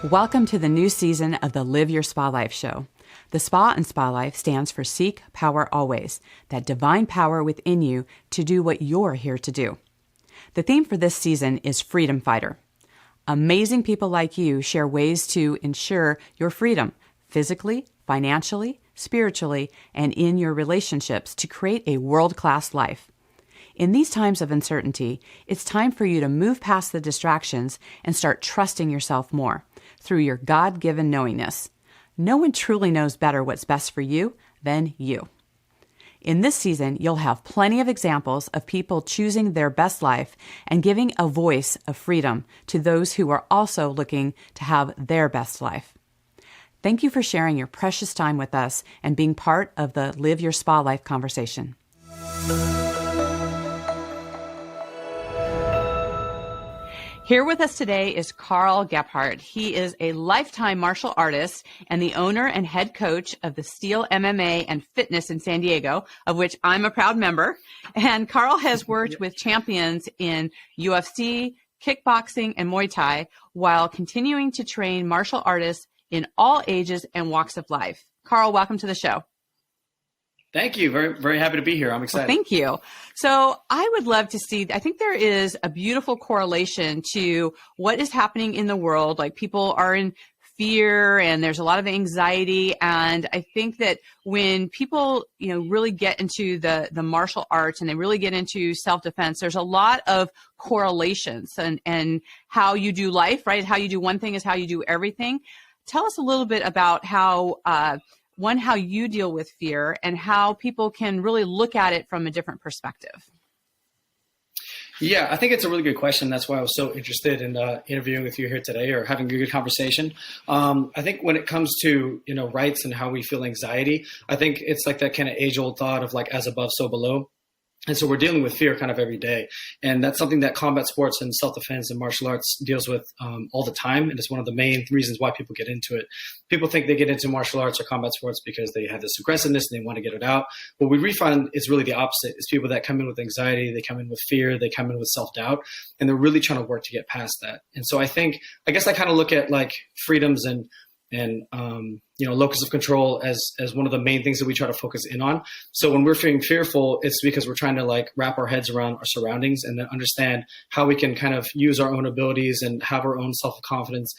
Welcome to the new season of the Live Your Spa Life show. The Spa in Spa Life stands for Seek Power Always, that divine power within you to do what you're here to do. The theme for this season is Freedom Fighter. Amazing people like you share ways to ensure your freedom physically, financially, spiritually, and in your relationships to create a world-class life. In these times of uncertainty, it's time for you to move past the distractions and start trusting yourself more through your God-given knowingness. No one truly knows better what's best for you than you. In this season, you'll have plenty of examples of people choosing their best life and giving a voice of freedom to those who are also looking to have their best life. Thank you for sharing your precious time with us and being part of the Live Your Spa Life conversation. Here with us today is Carl Gebhardt. He is a lifetime martial artist and the owner and head coach of the Steel MMA and Fitness in San Diego, of which I'm a proud member. And Carl has worked with champions in UFC, kickboxing, and Muay Thai while continuing to train martial artists in all ages and walks of life. Carl, welcome to the show. Thank you. Very, very happy to be here. I'm excited. Well, thank you. So I would love to see, I think there is a beautiful correlation to what is happening in the world. Like people are in fear and there's a lot of anxiety. And I think that when people, really get into the martial arts and they really get into self-defense, there's a lot of correlations and how you do life, right? How you do one thing is how you do everything. Tell us a little bit about how, how you deal with fear and how people can really look at it from a different perspective. Yeah, I think it's a really good question. That's why I was so interested in interviewing with you here today or having a good conversation. I think when it comes to, rights and how we feel anxiety, I think it's like that kind of age-old thought of like as above, so below. And so we're dealing with fear kind of every day. And that's something that combat sports and self-defense and martial arts deals with all the time. And it's one of the main reasons why people get into it. People think they get into martial arts or combat sports because they have this aggressiveness and they want to get it out. But we find it's really the opposite. It's people that come in with anxiety, they come in with fear, they come in with self-doubt, and they're really trying to work to get past that. And so I guess I kind of look at like freedoms and locus of control as one of the main things that we try to focus in on. So when we're feeling fearful, it's because we're trying to like wrap our heads around our surroundings and then understand how we can kind of use our own abilities and have our own self-confidence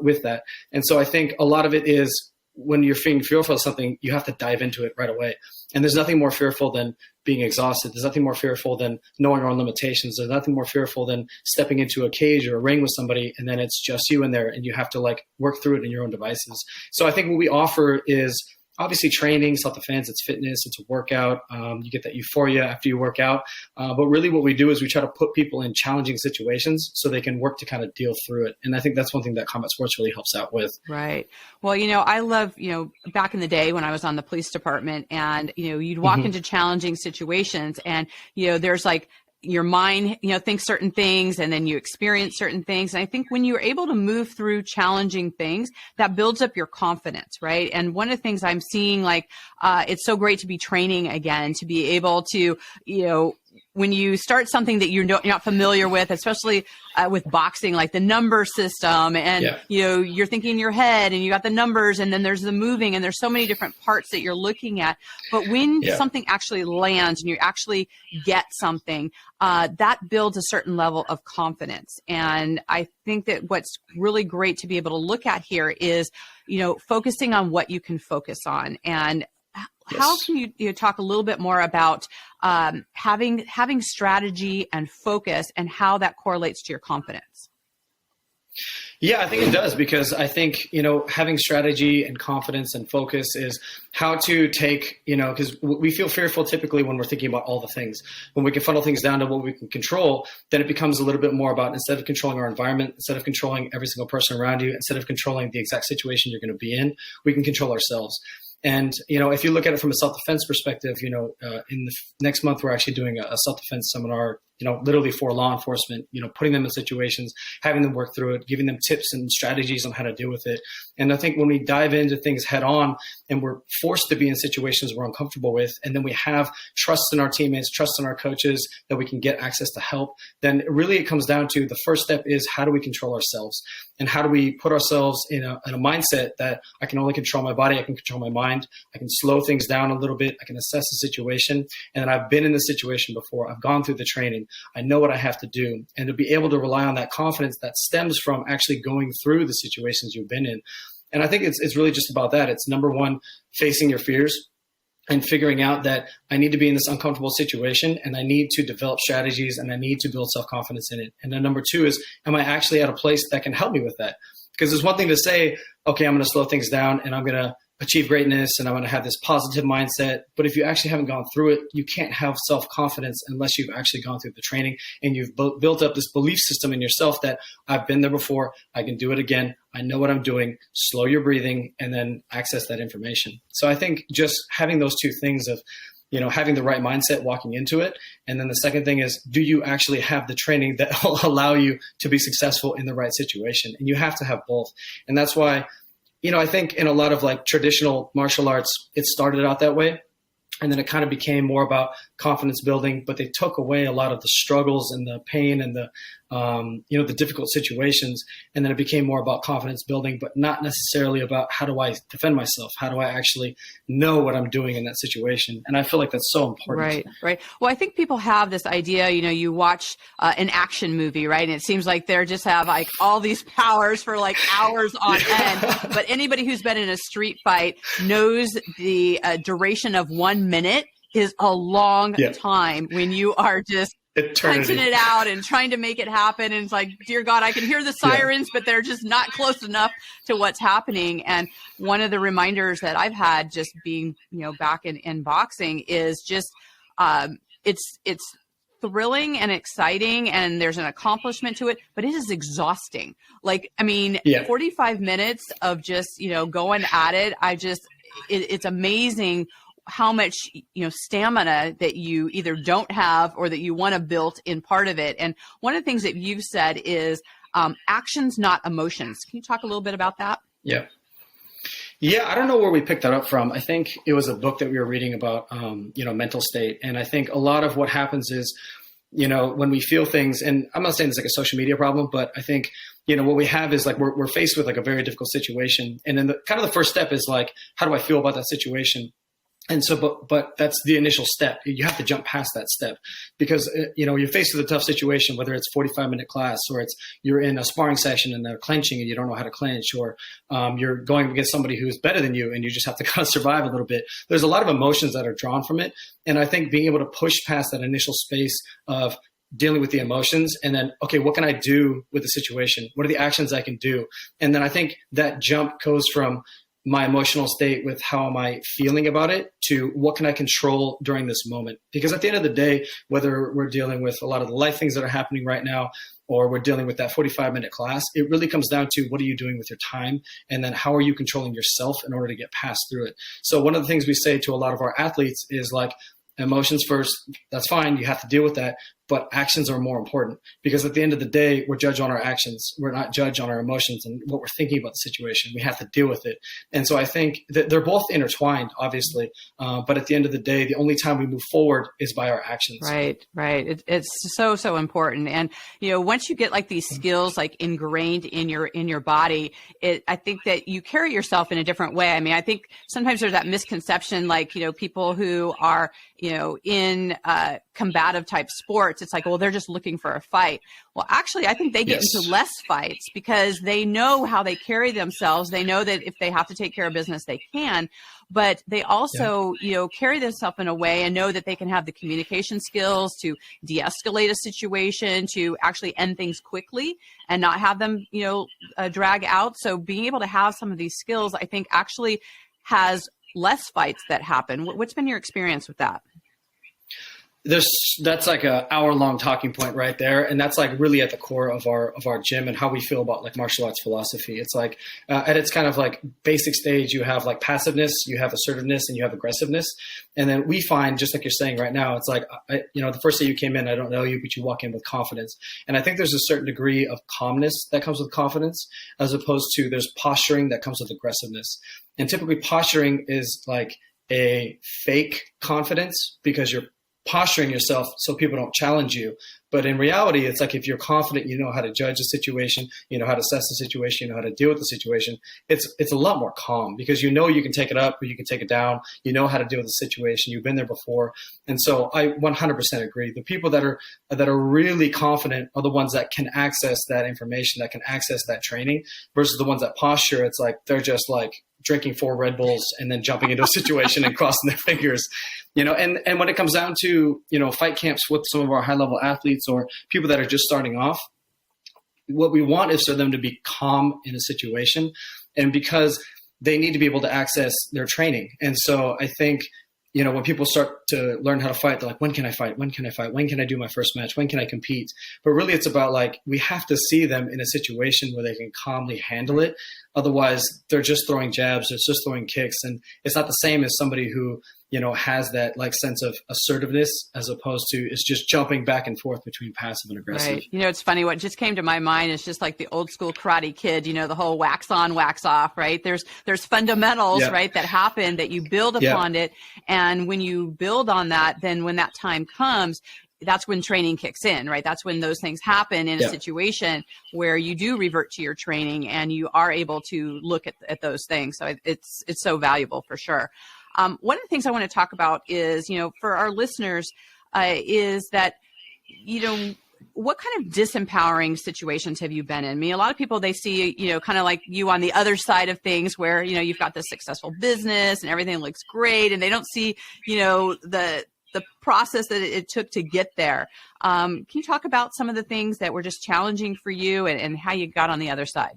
with that. And so I think a lot of it is when you're feeling fearful of something, you have to dive into it right away. And there's nothing more fearful than being exhausted. There's nothing more fearful than knowing our own limitations. There's nothing more fearful than stepping into a cage or a ring with somebody and then it's just you in there and you have to like work through it in your own devices. So I think what we offer is obviously training, self-defense, it's fitness, it's a workout. You get that euphoria after you work out. But really what we do is we try to put people in challenging situations so they can work to kind of deal through it. And I think that's one thing that combat sports really helps out with. Right. Well, I love, back in the day when I was on the police department and, you'd walk into challenging situations and, there's like, your mind, thinks certain things and then you experience certain things. And I think when you're able to move through challenging things, that builds up your confidence, right? And one of the things I'm seeing, it's so great to be training again, to be able to, when you start something that you're not familiar with, especially with boxing, like the number system and, you're thinking in your head and you got the numbers and then there's the moving and there's so many different parts that you're looking at. But when something actually lands and you actually get something, that builds a certain level of confidence. And I think that what's really great to be able to look at here is, focusing on what you can focus on. And how can you talk a little bit more about having strategy and focus and how that correlates to your confidence? Yeah, I think it does because I think, having strategy and confidence and focus is how to take, because we feel fearful typically when we're thinking about all the things. When we can funnel things down to what we can control, then it becomes a little bit more about instead of controlling our environment, instead of controlling every single person around you, instead of controlling the exact situation you're going to be in, we can control ourselves. And, if you look at it from a self-defense perspective, in the next month, we're actually doing a self-defense seminar literally for law enforcement, putting them in situations, having them work through it, giving them tips and strategies on how to deal with it. And I think when we dive into things head on and we're forced to be in situations we're uncomfortable with, and then we have trust in our teammates, trust in our coaches that we can get access to help, then really it comes down to the first step is how do we control ourselves? And how do we put ourselves in a mindset that I can only control my body, I can control my mind, I can slow things down a little bit, I can assess the situation. And then I've been in this situation before, I've gone through the training, I know what I have to do. And to be able to rely on that confidence that stems from actually going through the situations you've been in. And I think it's really just about that. It's number one, facing your fears and figuring out that I need to be in this uncomfortable situation and I need to develop strategies and I need to build self-confidence in it. And then number two is, am I actually at a place that can help me with that? Because there's one thing to say, okay, I'm going to slow things down and I'm going to achieve greatness and I'm going to have this positive mindset. But if you actually haven't gone through it, you can't have self-confidence unless you've actually gone through the training and you've built up this belief system in yourself that I've been there before, I can do it again, I know what I'm doing, slow your breathing, and then access that information. So I think just having those two things of, having the right mindset walking into it. And then the second thing is, do you actually have the training that will allow you to be successful in the right situation? And you have to have both. And that's why, I think in a lot of like traditional martial arts, it started out that way. And then it kind of became more about confidence building, but they took away a lot of the struggles and the pain and the difficult situations. And then it became more about confidence building, but not necessarily about how do I defend myself? How do I actually know what I'm doing in that situation? And I feel like that's so important. Right. Well, I think people have this idea, you watch an action movie, right? And it seems like they just have like all these powers for like hours on end. But anybody who's been in a street fight knows the duration of 1 minute is a long time when you are just punching it out and trying to make it happen. And it's like, dear God, I can hear the sirens, but they're just not close enough to what's happening. And one of the reminders that I've had just being, back in boxing is just, it's thrilling and exciting and there's an accomplishment to it, but it is exhausting. 45 minutes of just, going at it. It's amazing how much, stamina that you either don't have or that you want to build in part of it. And one of the things that you've said is actions, not emotions. Can you talk a little bit about that? Yeah. I don't know where we picked that up from. I think it was a book that we were reading about, mental state. And I think a lot of what happens is, when we feel things, and I'm not saying it's like a social media problem, but I think, what we have is like, we're faced with like a very difficult situation. And then the first step is like, how do I feel about that situation? And so, but that's the initial step. You have to jump past that step because, you're faced with a tough situation, whether it's 45-minute class or you're in a sparring session and they're clenching and you don't know how to clench, or you're going against somebody who's better than you and you just have to kind of survive a little bit. There's a lot of emotions that are drawn from it. And I think being able to push past that initial space of dealing with the emotions and then, okay, what can I do with the situation? What are the actions I can do? And then I think that jump goes from my emotional state with how am I feeling about it to what can I control during this moment? Because at the end of the day, whether we're dealing with a lot of the life things that are happening right now, or we're dealing with that 45-minute class, it really comes down to what are you doing with your time? And then how are you controlling yourself in order to get past through it? So one of the things we say to a lot of our athletes is like, emotions first, that's fine. You have to deal with that. But actions are more important because at the end of the day, we're judged on our actions. We're not judged on our emotions and what we're thinking about the situation. We have to deal with it. And so I think that they're both intertwined, obviously. But at the end of the day, the only time we move forward is by our actions. Right. It's so important. And, once you get like these skills like ingrained in your body, I think that you carry yourself in a different way. I mean, I think sometimes there's that misconception, like, people who are, in combative type sports, it's like, well, they're just looking for a fight. Well, actually, I think they get into less fights because they know how they carry themselves. They know that if they have to take care of business, they can, but they also, carry themselves in a way and know that they can have the communication skills to de-escalate a situation, to actually end things quickly and not have them, drag out. So being able to have some of these skills, I think actually has less fights that happen. What's been your experience with that? that's like a hour-long talking point right there, and that's like really at the core of our gym and how we feel about like martial arts philosophy. It's like at its kind of like basic stage, you have like passiveness, you have assertiveness, and you have aggressiveness. And then we find, just like you're saying right now, it's like the first day you came in, I don't know you, but you walk in with confidence. And I think there's a certain degree of calmness that comes with confidence, as opposed to there's posturing that comes with aggressiveness. And typically posturing is like a fake confidence because you're posturing yourself so people don't challenge you. But in reality, it's like if you're confident, you know how to judge a situation, you know how to assess the situation, you know how to deal with the situation. It's a lot more calm because you know you can take it up or you can take it down. You know how to deal with the situation. You've been there before. And so I 100% agree. The people that are really confident are the ones that can access that information, that can access that training, versus the ones that posture. It's like they're just like drinking 4 Red Bulls and then jumping into a situation and crossing their fingers, and when it comes down to, fight camps with some of our high level athletes or people that are just starting off, what we want is for them to be calm in a situation, and because they need to be able to access their training. And so I think, when people start to learn how to fight, they're like, when can I fight? When can I fight? When can I do my first match? When can I compete? But really it's about like, we have to see them in a situation where they can calmly handle it. Otherwise they're just throwing jabs, they're just throwing kicks. And it's not the same as somebody who, has that like sense of assertiveness, as opposed to it's just jumping back and forth between passive and aggressive. Right. It's funny. What just came to my mind is just like the old school Karate Kid, the whole wax on, wax off, right? There's fundamentals, right, that happen that you build upon it. And when you build on that, then when that time comes, that's when training kicks in, right? That's when those things happen in a situation where you do revert to your training and you are able to look at those things. So it's so valuable for sure. One of the things I want to talk about is, for our listeners, is that, what kind of disempowering situations have you been in? I mean, a lot of people, they see, kind of like you on the other side of things where, you've got this successful business and everything looks great, and they don't see, the process that it took to get there. Can you talk about some of the things that were just challenging for you and how you got on the other side?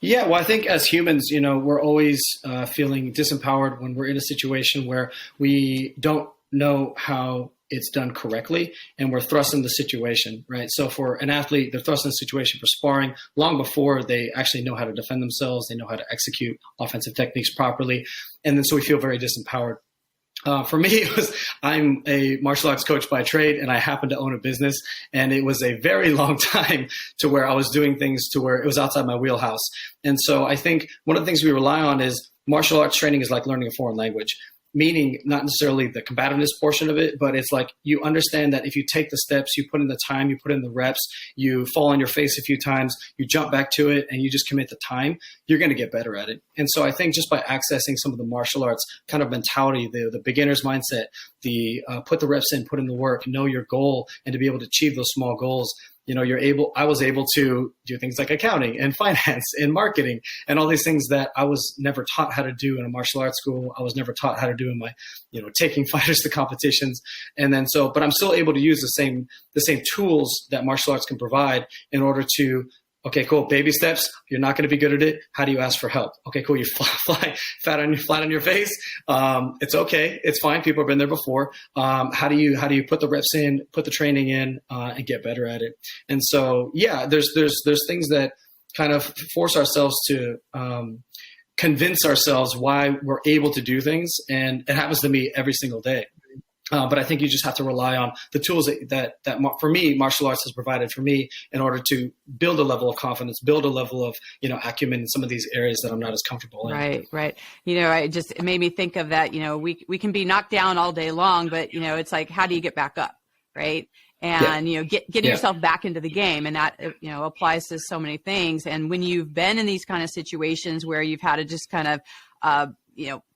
Yeah, well, I think as humans, we're always feeling disempowered when we're in a situation where we don't know how it's done correctly and we're thrust in the situation, right? So for an athlete, they're thrust in the situation for sparring long before they actually know how to defend themselves. They know how to execute offensive techniques properly. And then so we feel very disempowered. For me, I'm a martial arts coach by trade, and I happen to own a business. And it was a very long time to where I was doing things to where it was outside my wheelhouse. And so I think one of the things we rely on is martial arts training is like learning a foreign language. Meaning not necessarily the combativeness portion of it, but it's like you understand that if you take the steps, you put in the time, you put in the reps, you fall on your face a few times, you jump back to it, and you just commit the time, you're going to get better at it. And so I think just by accessing some of the martial arts kind of mentality, the beginner's mindset, the put the reps in, put in the work, know your goal, and to be able to achieve those small goals, I was able to do things like accounting and finance and marketing and all these things that I was never taught how to do in a martial arts school. I was never taught how to do in my, taking fighters to competitions. And then but I'm still able to use the same tools that martial arts can provide in order to, okay, cool. Baby steps. You're not going to be good at it. How do you ask for help? Okay, cool. You fly flat on your face. It's okay. It's fine. People have been there before. How do you put the reps in, put the training in, and get better at it? And so, yeah, there's things that kind of force ourselves to convince ourselves why we're able to do things, and it happens to me every single day. But I think you just have to rely on the tools that for me, martial arts has provided for me in order to build a level of confidence, build a level of, acumen in some of these areas that I'm not as comfortable in. Right. It made me think of that, we can be knocked down all day long, but, it's like, how do you get back up? Right. And, getting yourself back into the game, and that, applies to so many things. And when you've been in these kind of situations where you've had to just kind of,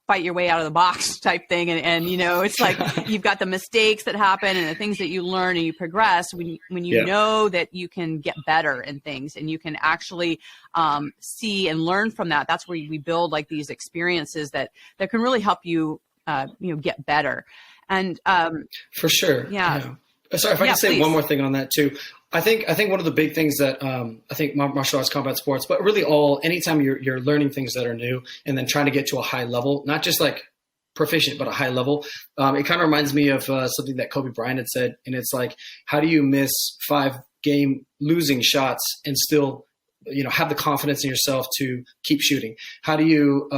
fight your way out of the box type thing. And it's like you've got the mistakes that happen and the things that you learn and you progress when you know that you can get better in things and you can actually see and learn from that. That's where we build like these experiences that can really help you, get better. And for sure. Yeah. Sorry, if I can say please. One more thing on that too. I think one of the big things that I think martial arts, combat sports, but really anytime you're learning things that are new and then trying to get to a high level, not just like proficient, but a high level. It kind of reminds me of something that Kobe Bryant had said. And it's like, how do you miss 5-game losing shots and still, have the confidence in yourself to keep shooting? How do you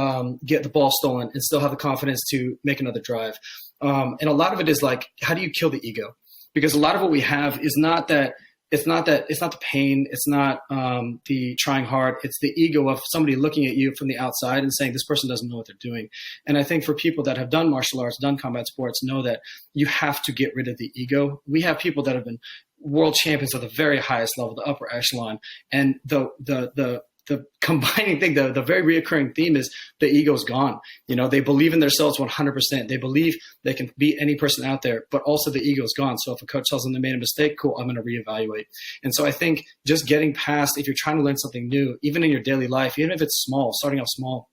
get the ball stolen and still have the confidence to make another drive? And a lot of it is like, how do you kill the ego? Because a lot of what we have is not that, it's not the pain. It's not the trying hard. It's the ego of somebody looking at you from the outside and saying, this person doesn't know what they're doing. And I think for people that have done martial arts, done combat sports, know that you have to get rid of the ego. We have people that have been world champions at the very highest level, the upper echelon. And the combining thing, the very reoccurring theme is the ego's gone. They believe in themselves 100%. They believe they can beat any person out there, but also the ego's gone. So if a coach tells them they made a mistake, cool, I'm going to reevaluate. And so I think just getting past, if you're trying to learn something new, even in your daily life, even if it's small, starting off small,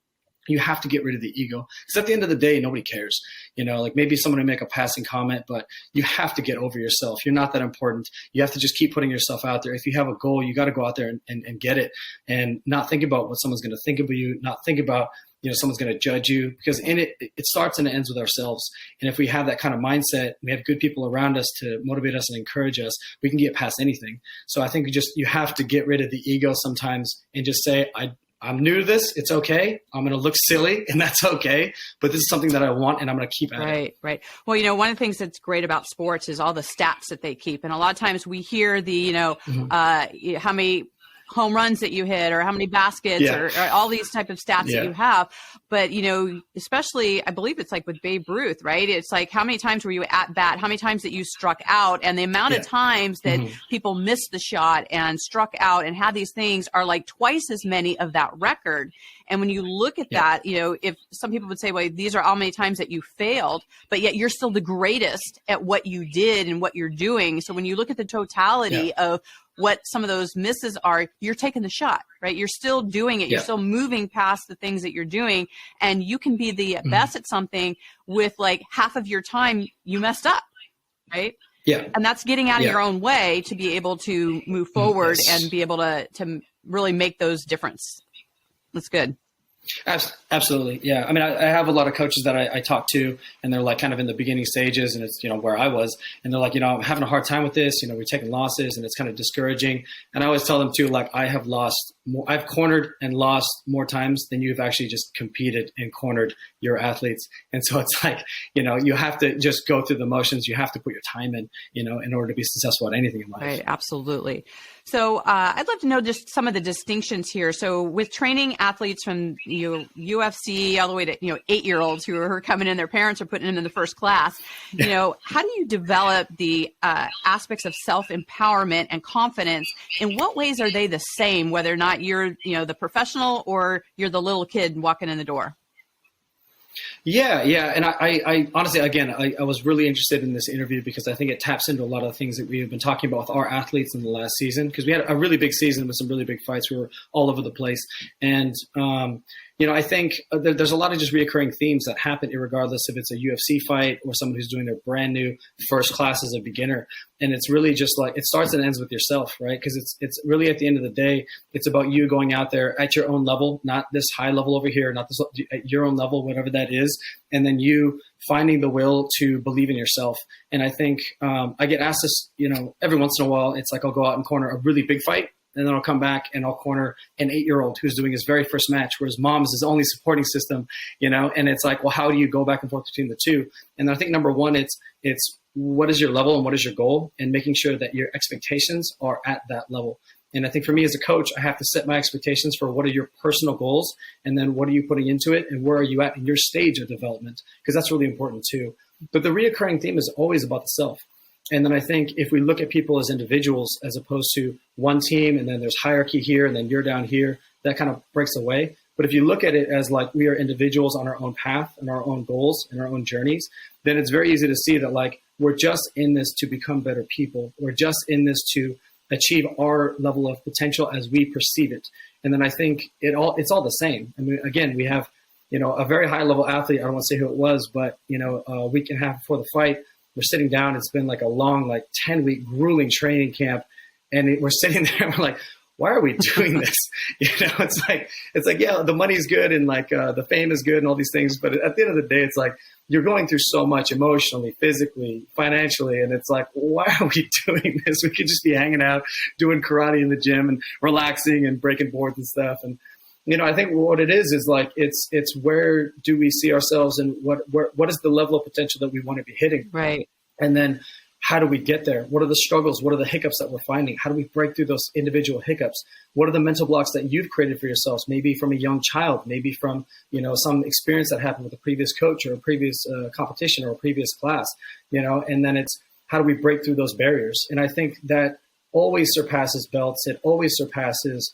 you have to get rid of the ego. Because at the end of the day, nobody cares. Like maybe someone will make a passing comment, but you have to get over yourself. You're not that important. You have to just keep putting yourself out there. If you have a goal, you got to go out there and get it, and not think about what someone's going to think of you, not think about, someone's going to judge you, because in it starts and it ends with ourselves. And if we have that kind of mindset, we have good people around us to motivate us and encourage us, we can get past anything. So I think you have to get rid of the ego sometimes and just say, I'm new to this. It's okay. I'm going to look silly, and that's okay. But this is something that I want, and I'm going to keep at it. Right. Well, one of the things that's great about sports is all the stats that they keep. And a lot of times we hear the, how many home runs that you hit or how many baskets or all these type of stats that you have. But, especially I believe it's like with Babe Ruth, right? It's like, how many times were you at bat? How many times that you struck out? And the amount of times that people missed the shot and struck out and had these things are like twice as many of that record. And when you look at that, if some people would say, well, these are how many times that you failed, but yet you're still the greatest at what you did and what you're doing. So when you look at the totality of what some of those misses are, you're taking the shot, right? You're still doing it. You're still moving past the things that you're doing, and you can be the best at something with like half of your time you messed up, right? Yeah. And that's getting out of your own way to be able to move forward and be able to really make those difference. That's good. Absolutely. Yeah. I mean, I have a lot of coaches that I talk to, and they're like kind of in the beginning stages, and it's, where I was, and they're like, I'm having a hard time with this, we're taking losses and it's kind of discouraging. And I always tell them too, like, I've cornered and lost more times than you've actually just competed and cornered your athletes. And so it's like, you have to just go through the motions. You have to put your time in, in order to be successful at anything in life. Right. Absolutely. So I'd love to know just some of the distinctions here. So with training athletes from UFC all the way to 8-year-olds who are coming in, their parents are putting them in the first class, how do you develop the aspects of self-empowerment and confidence? In what ways are they the same, whether or not you're the professional or you're the little kid walking in the door? Yeah. And I honestly, again, I was really interested in this interview because I think it taps into a lot of the things that we have been talking about with our athletes in the last season, because we had a really big season with some really big fights. We were all over the place. And, I think there's a lot of just reoccurring themes that happen regardless if it's a UFC fight or someone who's doing their brand new first class as a beginner. And it's really just like, it starts and ends with yourself, right? Because it's really at the end of the day, it's about you going out there at your own level, not this high level over here, not this at your own level, whatever that is. And then you finding the will to believe in yourself. And I think I get asked this, every once in a while. It's like I'll go out and corner a really big fight, and then I'll come back and I'll corner an 8-year-old who's doing his very first match where his mom is his only supporting system, and it's like, well, how do you go back and forth between the two? And I think number one, it's what is your level and what is your goal, and making sure that your expectations are at that level. And I think for me as a coach, I have to set my expectations for what are your personal goals, and then what are you putting into it, and where are you at in your stage of development, because that's really important too. But the reoccurring theme is always about the self. And then I think if we look at people as individuals as opposed to one team, and then there's hierarchy here, and then you're down here, that kind of breaks away. But if you look at it as like we are individuals on our own path and our own goals and our own journeys, then it's very easy to see that like we're just in this to become better people. We're just in this to achieve our level of potential as we perceive it. And then I think it's all the same. I mean, again, we have, a very high level athlete. I don't want to say who it was, but, a week and a half before the fight, we're sitting down. It's been like a long, 10-week grueling training camp. And we're sitting there and we're like, why are we doing this? It's like, yeah, the money's good and like the fame is good and all these things. But at the end of the day, it's like you're going through so much emotionally, physically, financially. And it's like, why are we doing this? We could just be hanging out, doing karate in the gym and relaxing and breaking boards and stuff. And, I think what it is like, it's where do we see ourselves and what is the level of potential that we want to be hitting? Right. And then how do we get there? What are the struggles? What are the hiccups that we're finding? How do we break through those individual hiccups? What are the mental blocks that you've created for yourselves? Maybe from a young child, maybe from, some experience that happened with a previous coach or a previous competition or a previous class, and then it's how do we break through those barriers? And I think that always surpasses belts. It always surpasses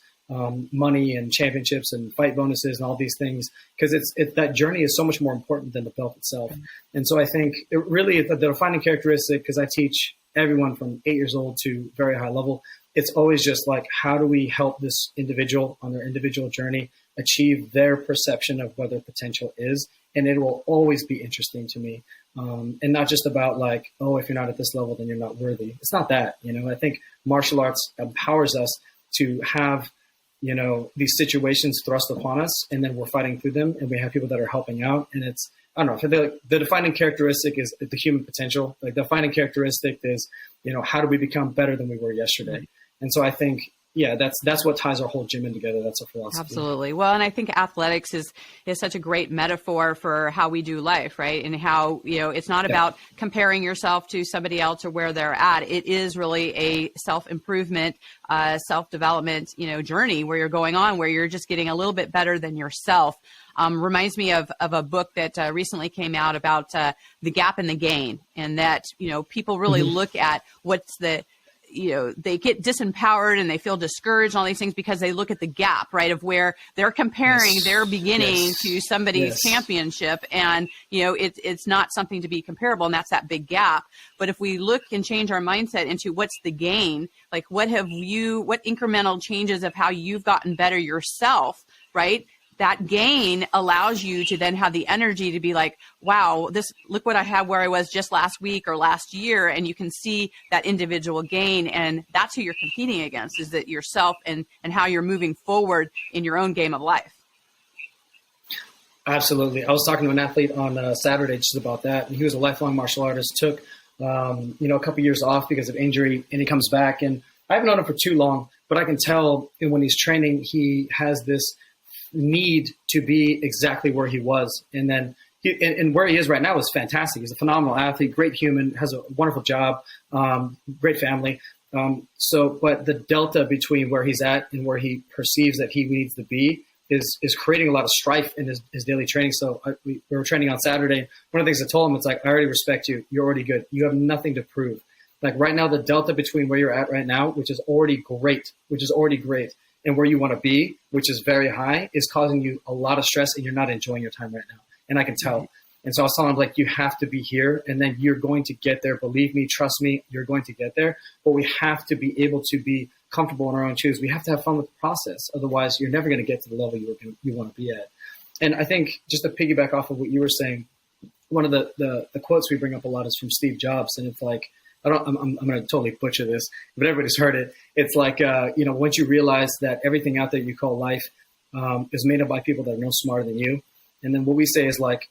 money and championships and fight bonuses and all these things, because that journey is so much more important than the belt itself. And so I think it really the defining characteristic, because I teach everyone from 8 years old to very high level, it's always just like, how do we help this individual on their individual journey achieve their perception of what their potential is? And it will always be interesting to me. And not just about like, oh, if you're not at this level, then you're not worthy. It's not that, I think martial arts empowers us to have these situations thrust upon us, and then we're fighting through them, and we have people that are helping out. And it's, I don't know, the defining characteristic is the human potential. Like the defining characteristic is, how do we become better than we were yesterday? And so I think, yeah, that's what ties our whole gym in together. That's our philosophy. Absolutely. Well, and I think athletics is such a great metaphor for how we do life, right? And how, it's not about comparing yourself to somebody else or where they're at. It is really a self-improvement, self-development, journey where you're going on, where you're just getting a little bit better than yourself. Reminds me of a book that recently came out about the gap and the gain, and that, people really look at what's they get disempowered and they feel discouraged and all these things because they look at the gap, right, of where they're comparing their beginning to somebody's championship. And, it's not something to be comparable. And that's that big gap. But if we look and change our mindset into what's the gain, like what incremental changes of how you've gotten better yourself, right? That gain allows you to then have the energy to be like, wow, look what I have where I was just last week or last year. And you can see that individual gain. And that's who you're competing against, is that yourself and how you're moving forward in your own game of life. Absolutely. I was talking to an athlete on Saturday just about that. And he was a lifelong martial artist, took, a couple years off because of injury, and he comes back. And I haven't known him for too long, but I can tell when he's training, he has this need to be exactly where he was. And then and where he is right now is fantastic. He's a phenomenal athlete, great human, has a wonderful job, great family. But the delta between where he's at and where he perceives that he needs to be is creating a lot of strife in his daily training. So we were training on Saturday. One of the things I told him, it's like, I already respect you. You're already good. You have nothing to prove. Like right now, the delta between where you're at right now, which is already great, and where you want to be, which is very high, is causing you a lot of stress, and you're not enjoying your time right now. And I can tell. And so I was telling him, like, you have to be here, and then you're going to get there. Believe me, trust me, you're going to get there. But we have to be able to be comfortable in our own shoes. We have to have fun with the process. Otherwise, you're never going to get to the level you want to be at. And I think just to piggyback off of what you were saying, one of the quotes we bring up a lot is from Steve Jobs. And it's like, I'm going to totally butcher this, but everybody's heard it. It's like, once you realize that everything out there you call life is made up by people that are no smarter than you. And then what we say is like,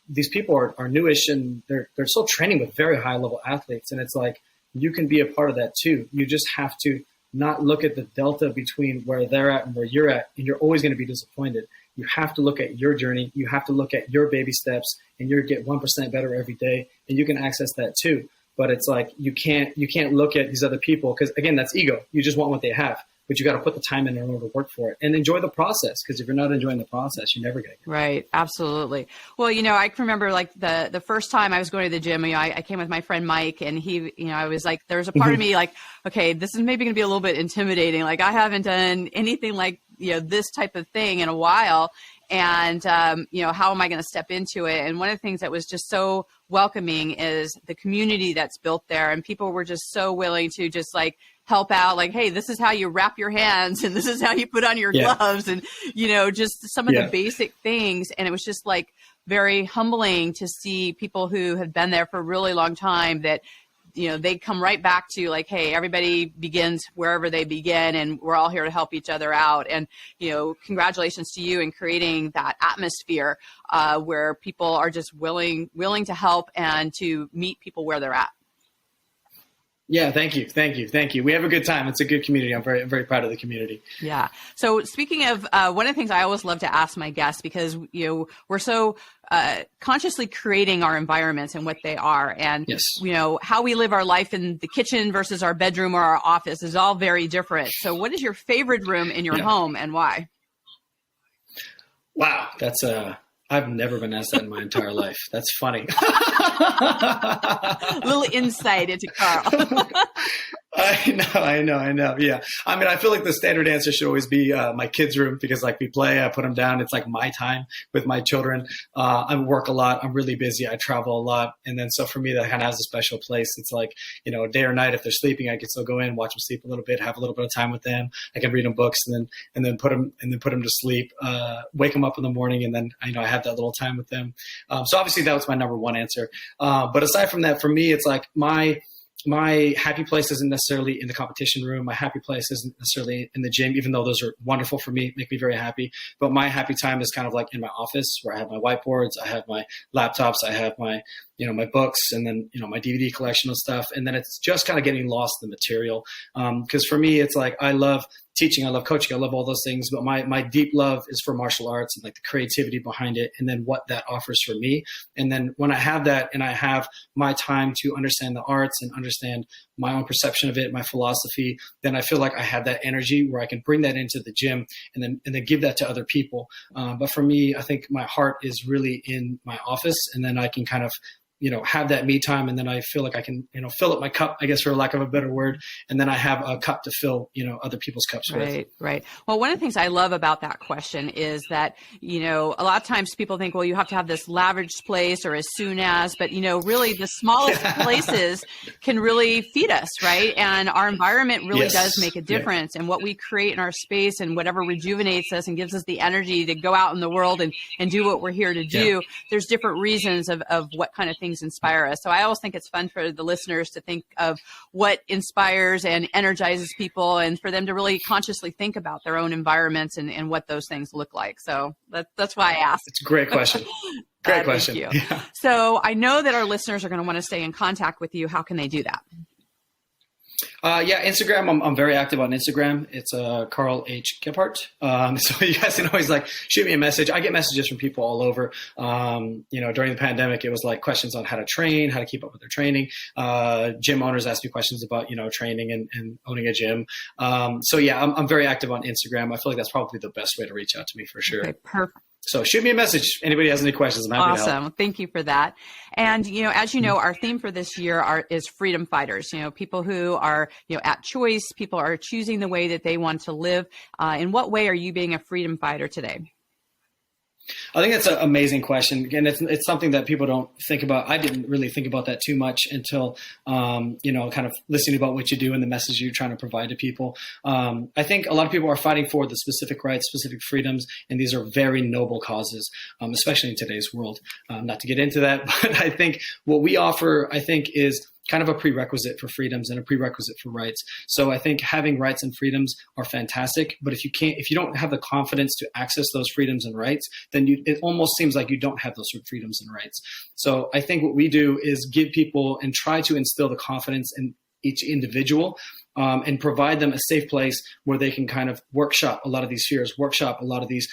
these people are newish and they're still training with very high level athletes. And it's like, you can be a part of that too. You just have to not look at the delta between where they're at and where you're at. And you're always going to be disappointed. You have to look at your journey. You have to look at your baby steps, and you're get 1% better every day. And you can access that too. But it's like, you can't look at these other people, because again, that's ego. You just want what they have, but you got to put the time in order to work for it and enjoy the process. Because if you're not enjoying the process, you're never going to get it. Right. Absolutely. Well, I can remember like the first time I was going to the gym, I came with my friend Mike, and he, I was like, there's a part of me like, okay, this is maybe going to be a little bit intimidating. Like I haven't done anything like, this type of thing in a while. And, how am I going to step into it? And one of the things that was just so welcoming is the community that's built there. And people were just so willing to just like help out. Like, hey, this is how you wrap your hands, and this is how you put on your gloves, and, just some of the basic things. And it was just like very humbling to see people who had been there for a really long time that they come right back to like, hey, everybody begins wherever they begin, and we're all here to help each other out. And, congratulations to you in creating that atmosphere where people are just willing to help and to meet people where they're at. Yeah, thank you. We have a good time. It's a good community. I'm very, very proud of the community. Yeah. So speaking of, one of the things I always love to ask my guests, because, we're so consciously creating our environments and what they are. And, yes. How we live our life in the kitchen versus our bedroom or our office is all very different. So what is your favorite room in your home and why? Wow. That's I've never been asked that in my entire life. That's funny. A little insight into Carl. I know. Yeah. I mean, I feel like the standard answer should always be my kids' room, because like we play, I put them down. It's like my time with my children. I work a lot. I'm really busy. I travel a lot. And then so for me, that kind of has a special place. It's like, day or night, if they're sleeping, I can still go in, watch them sleep a little bit, have a little bit of time with them. I can read them books and then put them to sleep, wake them up in the morning. And then, I have that little time with them. So obviously that was my number one answer. But aside from that, for me, it's like my happy place isn't necessarily in the competition room. My happy place isn't necessarily in the gym, even though those are wonderful for me, make me very happy. But my happy time is kind of like in my office, where I have my whiteboards, I have my laptops, I have my, my books, and then, my DVD collection of stuff. And then it's just kind of getting lost in the material. Because for me, it's like I love teaching, I love coaching, I love all those things. But my deep love is for martial arts and like the creativity behind it, and then what that offers for me. And then when I have that and I have my time to understand the arts and understand my own perception of it, my philosophy, then I feel like I have that energy where I can bring that into the gym and then give that to other people. But for me, I think my heart is really in my office, and then I can kind of have that me time. And then I feel like I can, fill up my cup, I guess, for lack of a better word. And then I have a cup to fill, other people's cups with. Right. Well, one of the things I love about that question is that, a lot of times people think, well, you have to have this lavish place or as soon as, but, really the smallest places can really feed us, right? And our environment really does make a difference. And what we create in our space and whatever rejuvenates us and gives us the energy to go out in the world and do what we're here to do. There's different reasons of what kind of things inspire us. So I always think it's fun for the listeners to think of what inspires and energizes people, and for them to really consciously think about their own environments and what those things look like. So that's why I asked. It's a great question. Great question. Thank you. Yeah. So I know that our listeners are going to want to stay in contact with you. How can they do that? Instagram. I'm very active on Instagram. It's Carl H. Gebhardt. So you guys can always shoot me a message. I get messages from people all over. During the pandemic, it was like questions on how to train, how to keep up with their training. Gym owners ask me questions about, training and owning a gym. I'm very active on Instagram. I feel like that's probably the best way to reach out to me for sure. Okay, perfect. So shoot me a message. Anybody has any questions, I'm happy to help. Awesome. Thank you for that. And, as you know, our theme for this year is freedom fighters, people who are, at choice, people are choosing the way that they want to live. In what way are you being a freedom fighter today? I think that's an amazing question. Again, it's something that people don't think about. I didn't really think about that too much until, kind of listening about what you do and the message you're trying to provide to people. I think a lot of people are fighting for the specific rights, specific freedoms, and these are very noble causes, especially in today's world. Not to get into that, but I think what we offer, is kind of a prerequisite for freedoms and a prerequisite for rights. So I think having rights and freedoms are fantastic, but if you don't have the confidence to access those freedoms and rights, then it almost seems like you don't have those freedoms and rights. So I think what we do is give people and try to instill the confidence in each individual, and provide them a safe place where they can kind of workshop a lot of these fears, workshop a lot of these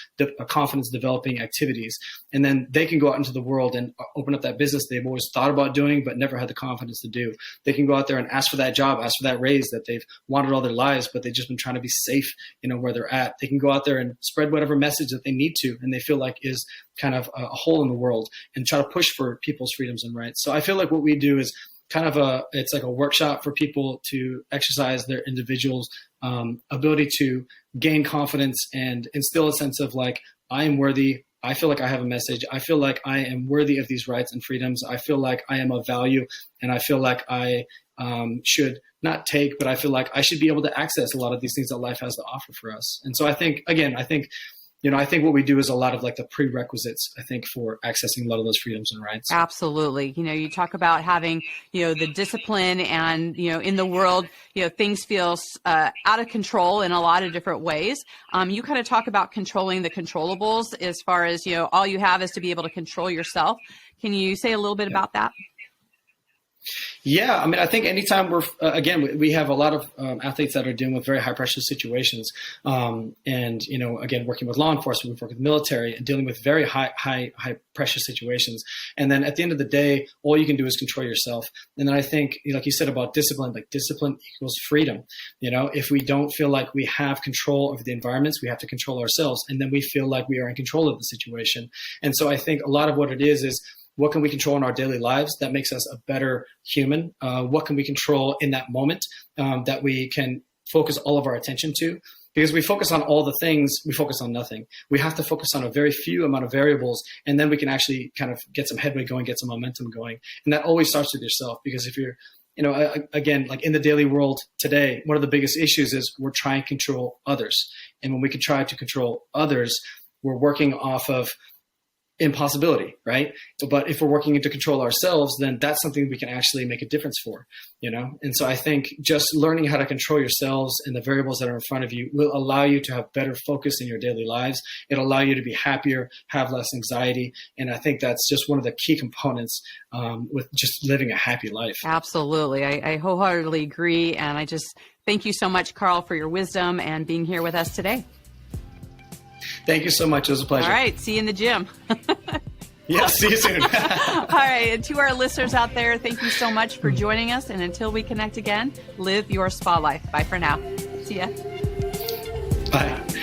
confidence developing activities. And then they can go out into the world and open up that business they've always thought about doing, but never had the confidence to do. They can go out there and ask for that job, ask for that raise that they've wanted all their lives, but they've just been trying to be safe, where they're at. They can go out there and spread whatever message that they need to, and they feel like is kind of a hole in the world, and try to push for people's freedoms and rights. So I feel like what we do is kind of it's like a workshop for people to exercise their individual's ability to gain confidence and instill a sense of I am worthy. I feel like I have a message. I feel like I am worthy of these rights and freedoms. I feel like I am of value, and I feel like I should not take, but I feel like I should be able to access a lot of these things that life has to offer for us. And so I think I think what we do is a lot of like the prerequisites, I think, for accessing a lot of those freedoms and rights. Absolutely. You talk about having, the discipline and, in the world, things feel out of control in a lot of different ways. You kind of talk about controlling the controllables as far as, all you have is to be able to control yourself. Can you say a little bit about that? Yeah, I mean, I think anytime again, we have a lot of athletes that are dealing with very high pressure situations, and again, working with law enforcement, we've worked with military, and dealing with very high pressure situations. And then at the end of the day, all you can do is control yourself. And then I think, like you said about discipline, like discipline equals freedom. If we don't feel like we have control of the environments, we have to control ourselves, and then we feel like we are in control of the situation. And so I think a lot of what it is what can we control in our daily lives that makes us a better human? What can we control in that moment that we can focus all of our attention to? Because we focus on all the things, we focus on nothing. We have to focus on a very few amount of variables, and then we can actually kind of get some headway going, get some momentum going. And that always starts with yourself, because if you're, again, like in the daily world today, one of the biggest issues is we're trying to control others. And when we can try to control others, we're working off of impossibility, right? But if we're working to control ourselves, then that's something we can actually make a difference for, And so I think just learning how to control yourselves and the variables that are in front of you will allow you to have better focus in your daily lives. It'll allow you to be happier, have less anxiety. And I think that's just one of the key components with just living a happy life. Absolutely. I wholeheartedly agree. And I just thank you so much, Carl, for your wisdom and being here with us today. Thank you so much. It was a pleasure. All right. See you in the gym. Yeah, see you soon. All right. And to our listeners out there, thank you so much for joining us. And until we connect again, live your spa life. Bye for now. See ya. Bye.